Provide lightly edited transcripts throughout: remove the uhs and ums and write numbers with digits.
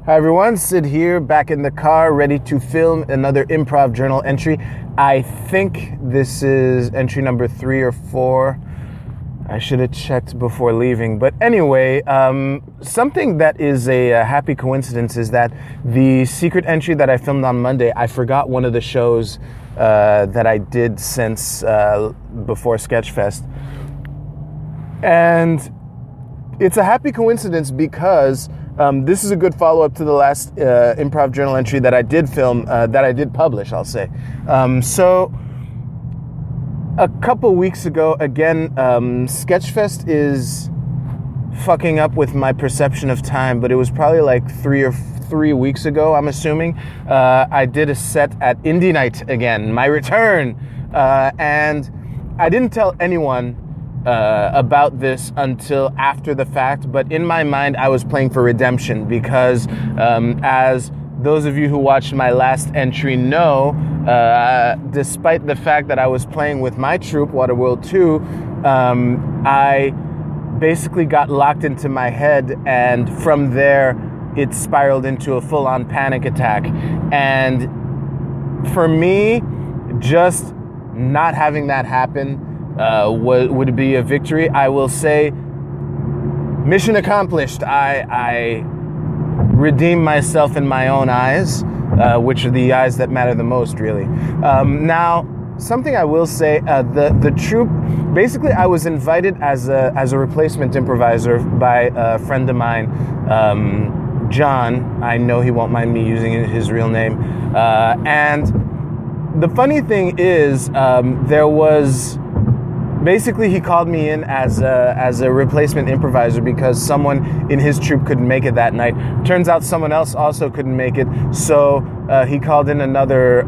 Hi everyone, Sid here, back in the car, ready to film another improv journal entry. I think this is entry number 3 or 4. I should have checked before leaving. But anyway, something that is a happy coincidence is that the secret entry that I filmed on Monday, I forgot one of the shows that I did since before Sketchfest. And it's a happy coincidence because this is a good follow-up to the last improv journal entry that I did film, that I did publish, I'll say. So a couple weeks ago, again, Sketchfest is fucking up with my perception of time, but it was probably like 3 weeks ago, I'm assuming. I did a set at Indie Night again, my return. And I didn't tell anyone about this until after the fact, but in my mind I was playing for redemption because as those of you who watched my last entry know, despite the fact that I was playing with my troupe, Waterworld 2, I basically got locked into my head, and from there it spiraled into a full-on panic attack. And for me, just not having that happen would be a victory. I will say, mission accomplished. I redeemed myself in my own eyes, which are the eyes that matter the most, really. Now, something I will say, the troupe, basically I was invited as a replacement improviser by a friend of mine, John. I know he won't mind me using his real name. And the funny thing is, basically, he called me in as a replacement improviser because someone in his troupe couldn't make it that night. Turns out someone else also couldn't make it, so he called in another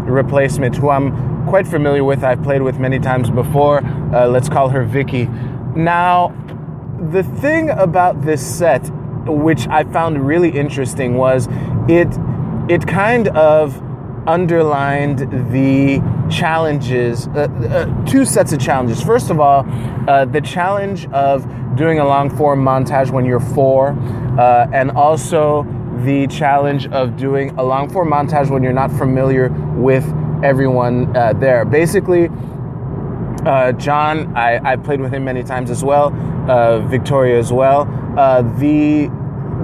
replacement who I'm quite familiar with. I've played with many times before. Let's call her Vicky. Now, the thing about this set, which I found really interesting, was it kind of underlined the challenges, 2 sets of challenges. First of all, the challenge of doing a long-form montage when you're 4, and also the challenge of doing a long-form montage when you're not familiar with everyone there. Basically, John, I played with him many times as well, Victoria as well.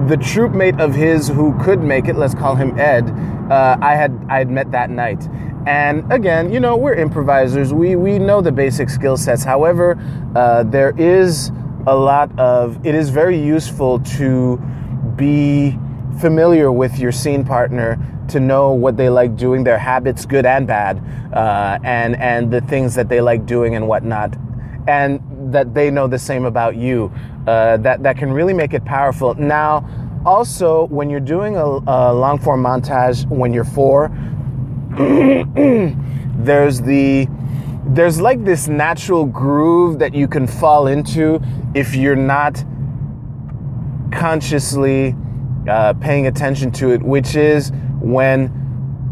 The troupe mate of his who could make it, let's call him Ed, I had met that night. And again, you know, we're improvisers. We know the basic skill sets. However, there is it is very useful to be familiar with your scene partner, to know what they like doing, their habits, good and bad, and the things that they like doing and whatnot, and that they know the same about you. That can really make it powerful. Now, also, when you're doing a long-form montage when you're 4, there's like this natural groove that you can fall into if you're not consciously paying attention to it, which is when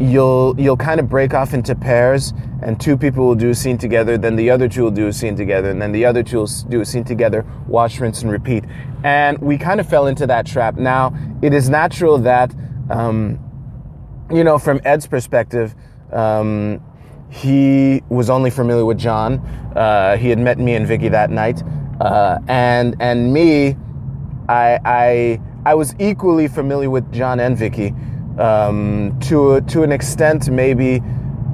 you'll kind of break off into pairs, and 2 people will do a scene together, then the other 2 will do a scene together, and then the other 2 will do a scene together, wash, rinse, and repeat. And we kind of fell into that trap. Now, it is natural that, you know, from Ed's perspective, he was only familiar with John. He had met me and Vicky that night. And me, I was equally familiar with John and Vicky. To an extent, maybe.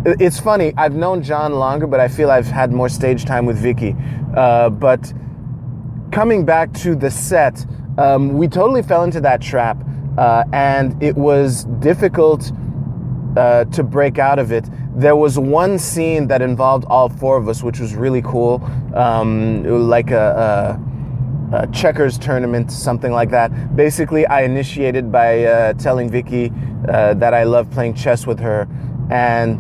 It's funny, I've known John longer, but I feel I've had more stage time with Vicky. But coming back to the set, we totally fell into that trap, and it was difficult to break out of it. There was one scene that involved all 4 of us, which was really cool, like a checkers tournament, something like that. Basically, I initiated by telling Vicky that I love playing chess with her, and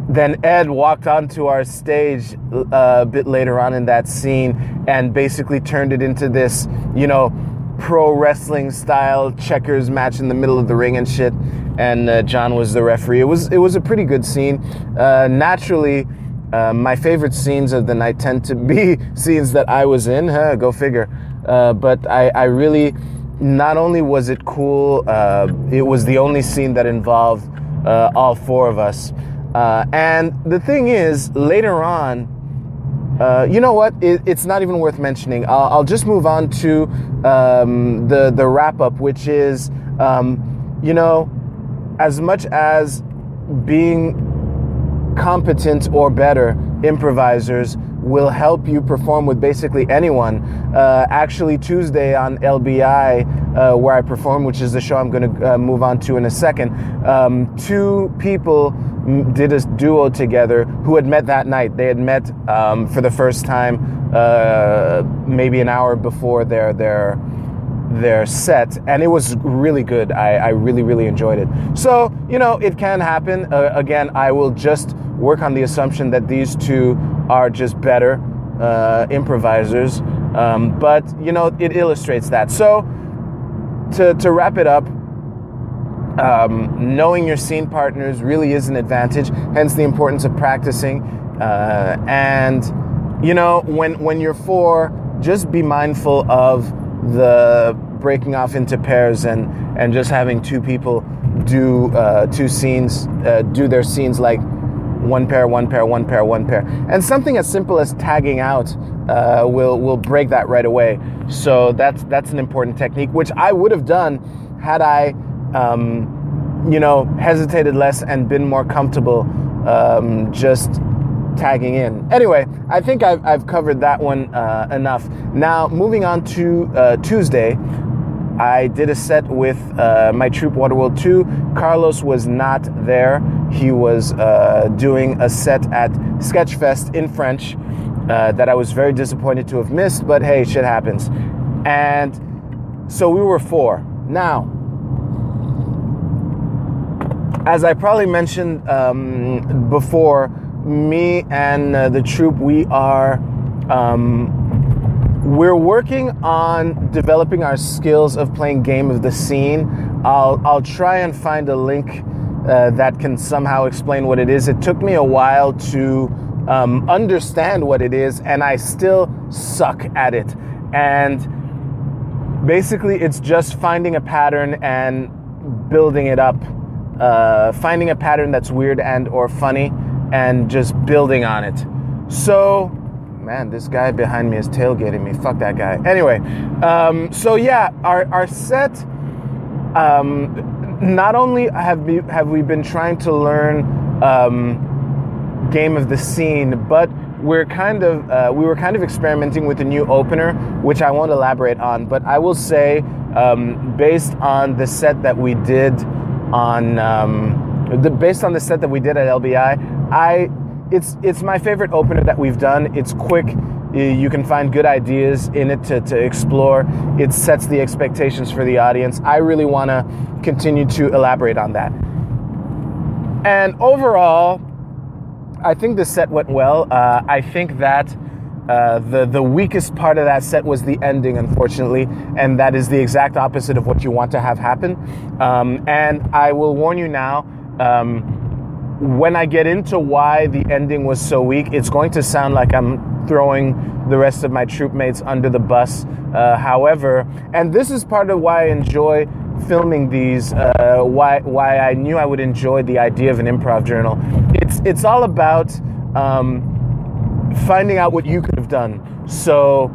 then Ed walked onto our stage a bit later on in that scene and basically turned it into this, you know, pro wrestling style checkers match in the middle of the ring and shit. And John was the referee. It was a pretty good scene. Naturally, my favorite scenes of the night tend to be scenes that I was in. Go figure. But I really not only was it cool, it was the only scene that involved all four of us. And the thing is, later on, you know what? It's not even worth mentioning. I'll just move on to the wrap-up, which is, you know, as much as being competent or better improvisers will help you perform with basically anyone. Actually, Tuesday on LBI, where I perform, which is the show I'm going to move on to in a second, two people did a duo together who had met that night. They had met for the first time maybe an hour before their set, and it was really good. I really enjoyed it. So, you know, it can happen. Again, I will just work on the assumption that these two are just better improvisers, but you know, it illustrates that. So to wrap it up, knowing your scene partners really is an advantage, hence the importance of practicing, and you know, when you're four, just be mindful of the breaking off into pairs and just having two people do two scenes, do their scenes like one pair, and something as simple as tagging out will break that right away. So that's an important technique, which I would have done had I you know, hesitated less and been more comfortable just tagging in. Anyway, I think I've covered that one enough. Now, moving on to Tuesday, I did a set with my troupe Waterworld 2. Carlos was not there. He was doing a set at Sketchfest in French that I was very disappointed to have missed, but hey, shit happens. And so we were four. Now, as I probably mentioned before, me and the troupe, we're working on developing our skills of playing game of the scene. I'll try and find a link that can somehow explain what it is. It took me a while to understand what it is, and I still suck at it. And basically, it's just finding a pattern and building it up. Finding a pattern that's weird and or funny, and just building on it. So, man, this guy behind me is tailgating me. Fuck that guy. Anyway, so yeah, our set, not only have we been trying to learn game of the scene, but we were kind of experimenting with a new opener, which I won't elaborate on, but I will say, based on the set that we did based on the set that we did at LBI, it's my favorite opener that we've done. It's quick. You can find good ideas in it to explore. It sets the expectations for the audience. I really want to continue to elaborate on that. And overall, I think the set went well. I think that the weakest part of that set was the ending, unfortunately, and that is the exact opposite of what you want to have happen. And I will warn you now, when I get into why the ending was so weak, it's going to sound like I'm throwing the rest of my troupe mates under the bus. However, and this is part of why I enjoy filming these, why I knew I would enjoy the idea of an improv journal. It's all about finding out what you could have done. So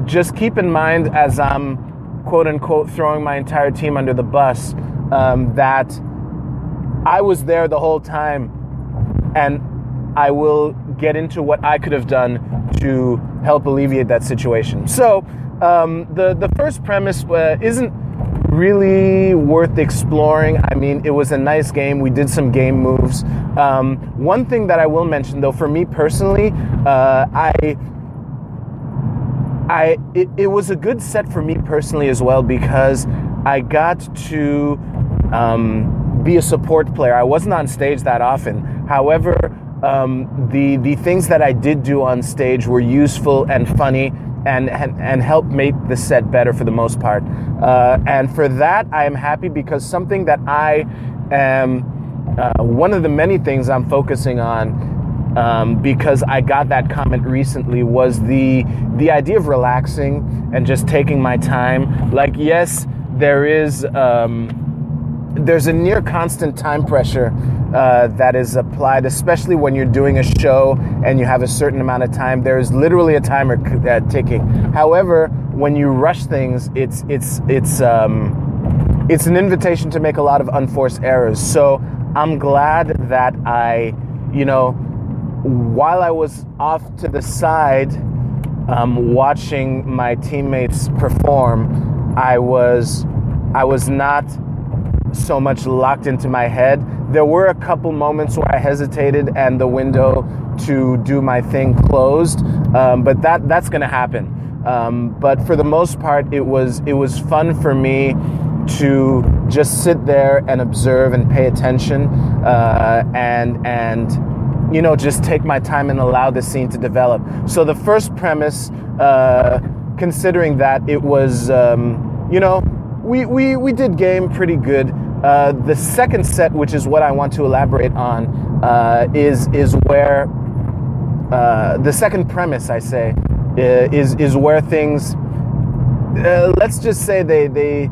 just keep in mind, as I'm quote unquote throwing my entire team under the bus, that I was there the whole time, and I will get into what I could have done to help alleviate that situation. So the first premise isn't really worth exploring. I mean, it was a nice game. We did some game moves. One thing that I will mention, though, for me personally, it was a good set for me personally as well, because I got to be a support player. I wasn't on stage that often. However, the things that I did do on stage were useful and funny, and helped make the set better for the most part. And for that, I am happy, because something that I am, one of the many things I'm focusing on because I got that comment recently, was the idea of relaxing and just taking my time. Like, yes, there's a near constant time pressure that is applied, especially when you're doing a show and you have a certain amount of time. There is literally a timer ticking. However, when you rush things, it's an invitation to make a lot of unforced errors. So I'm glad that while I was off to the side watching my teammates perform, I was not so much locked into my head. There were a couple moments where I hesitated and the window to do my thing closed, but that's going to happen. But for the most part, it was fun for me to just sit there and observe and pay attention, and just take my time and allow the scene to develop. So the first premise, considering that it was, we did game pretty good. The second set, which is what I want to elaborate on, is where the second premise, I say, is where things, let's just say they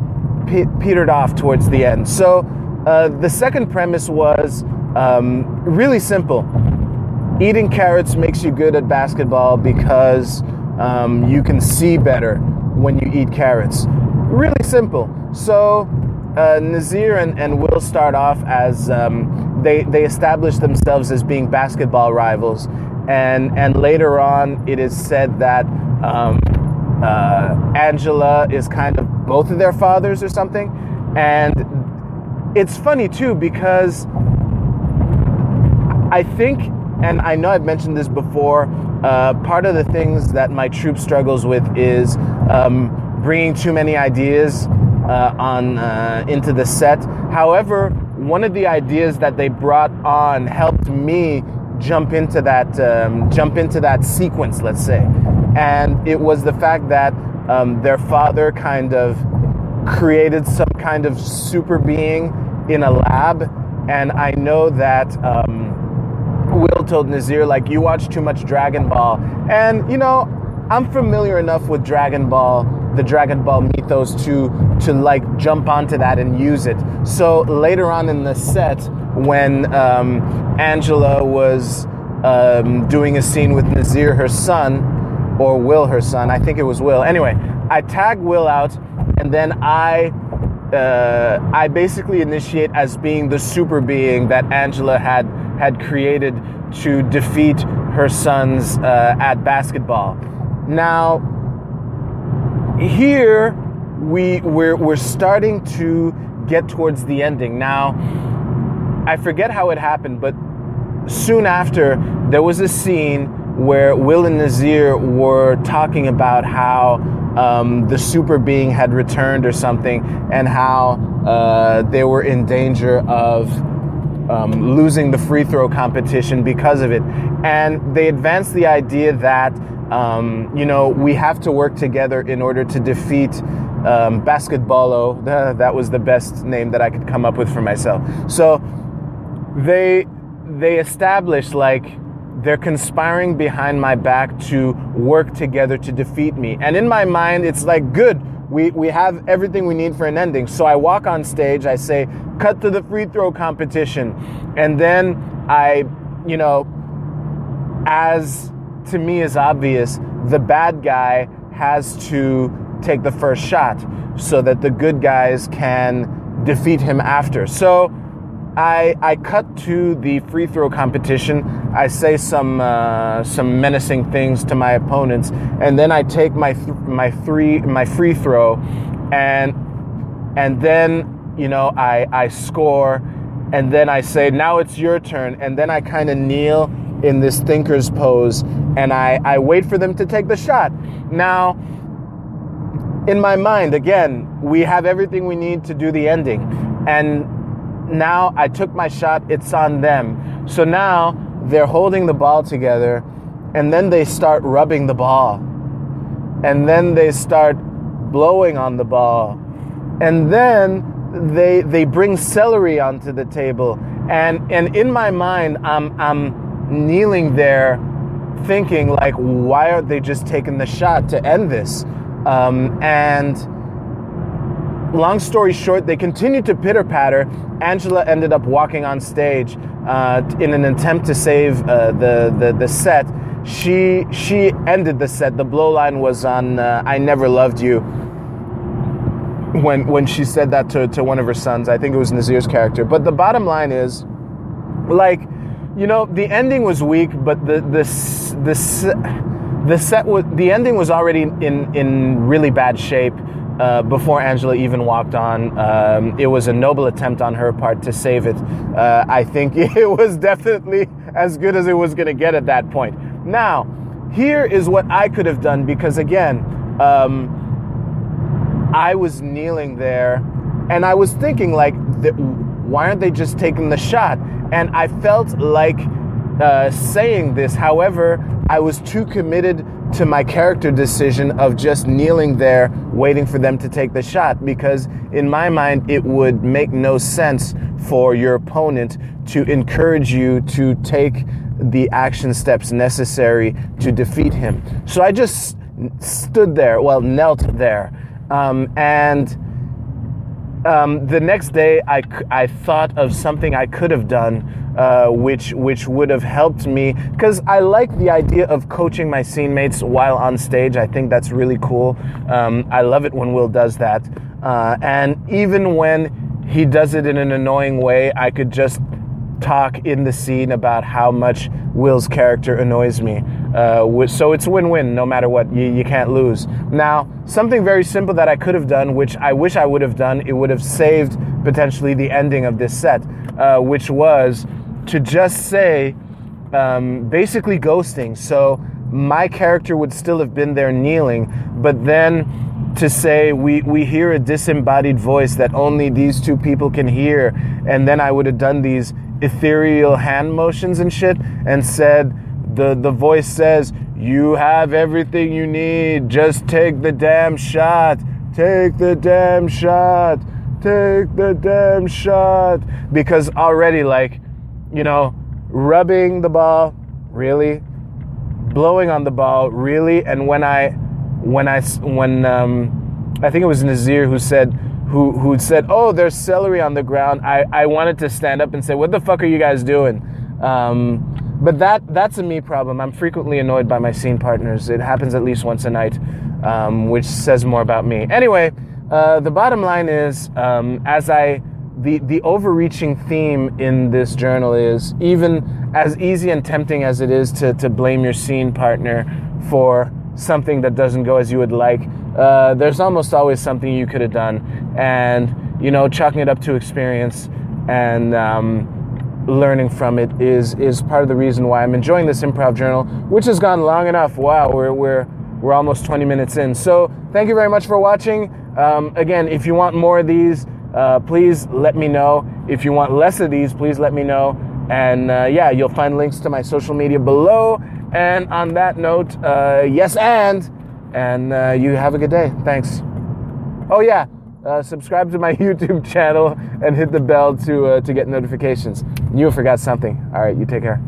petered off towards the end. So the second premise was really simple. Eating carrots makes you good at basketball because you can see better when you eat carrots. Really simple. So Nazir and Will start off as they establish themselves as being basketball rivals, and later on it is said that Angela is kind of both of their fathers or something. And it's funny too, because I think, and I know I've mentioned this before, part of the things that my troupe struggles with is bringing too many ideas into the set. However, one of the ideas that they brought on helped me jump into that sequence, let's say, and it was the fact that their father kind of created some kind of super being in a lab, and I know that Will told Nazir, like, you watch too much Dragon Ball, and I'm familiar enough with Dragon Ball, the Dragon Ball mythos, to like jump onto that and use it. So later on in the set, when Angela was doing a scene with Nazir, her son, or Will, her son, I think it was Will. Anyway, I tag Will out, and then I basically initiate as being the super being that Angela had created to defeat her sons at basketball. Now, here we're starting to get towards the ending. Now, I forget how it happened, but soon after, there was a scene where Will and Nazir were talking about how the super being had returned or something, and how they were in danger of losing the free throw competition because of it. And they advanced the idea that we have to work together in order to defeat Basketballo. That was the best name that I could come up with for myself. So they established, like, they're conspiring behind my back to work together to defeat me. And in my mind, it's like, good, we have everything we need for an ending. So I walk on stage, I say, cut to the free throw competition. And then as to me is obvious, the bad guy has to take the first shot so that the good guys can defeat him after. So I cut to the free throw competition. I say some menacing things to my opponents, and then I take my free throw, and then I score, and then I say, now it's your turn, and then I kind of kneel in this thinker's pose, and I wait for them to take the shot. Now, in my mind, again, we have everything we need to do the ending, and now I took my shot, it's on them. So now they're holding the ball together, and then they start rubbing the ball, and then they start blowing on the ball, and then they bring celery onto the table, and in my mind, I'm kneeling there thinking, like, why aren't they just taking the shot to end this? And long story short, they continued to pitter-patter. Angela ended up walking on stage in an attempt to save the set. She ended the set. The blow line was on "I Never Loved You." When she said that to one of her sons, I think it was Nazir's character. But the bottom line is, like, you know, the ending was weak, but the ending was already in really bad shape before Angela even walked on. It was a noble attempt on her part to save it. I think it was definitely as good as it was going to get at that point. Now, here is what I could have done, because again, I was kneeling there and I was thinking, like, why aren't they just taking the shot? And I felt like saying this. However, I was too committed to my character decision of just kneeling there waiting for them to take the shot, because in my mind it would make no sense for your opponent to encourage you to take the action steps necessary to defeat him. So I just stood there, knelt there. The next day I thought of something I could have done, which would have helped me, because I like the idea of coaching my scene mates while on stage. I think that's really cool. I love it when Will does that. And even when he does it in an annoying way, I could just talk in the scene about how much Will's character annoys me. So it's win-win no matter what. You can't lose. Now, something very simple that I could have done, which I wish I would have done, it would have saved potentially the ending of this set, which was to just say, basically ghosting. So my character would still have been there kneeling, but then to say we hear a disembodied voice that only these two people can hear, and then I would have done these ethereal hand motions and shit and said, the voice says, "You have everything you need, just take the damn shot, take the damn shot, take the damn shot." Because already, like, you know, rubbing the ball, really? Blowing on the ball, really? And when I think it was Nazir who said, "Oh, there's celery on the ground," I wanted to stand up and say, "What the fuck are you guys doing?" But that's a me problem. I'm frequently annoyed by my scene partners. It happens at least once a night, which says more about me. Anyway, the bottom line is, the overreaching theme in this journal is, even as easy and tempting as it is to blame your scene partner for something that doesn't go as you would like, there's almost always something you could have done. And, you know, chalking it up to experience and learning from it is part of the reason why I'm enjoying this improv journal, which has gone long enough. Wow, we're almost 20 minutes in. So thank you very much for watching. Again, if you want more of these, please let me know. If you want less of these, please let me know. And yeah, you'll find links to my social media below. And on that note, yes, and you have a good day. Thanks. Oh yeah, subscribe to my YouTube channel and hit the bell to get notifications. You forgot something. All right, you take care.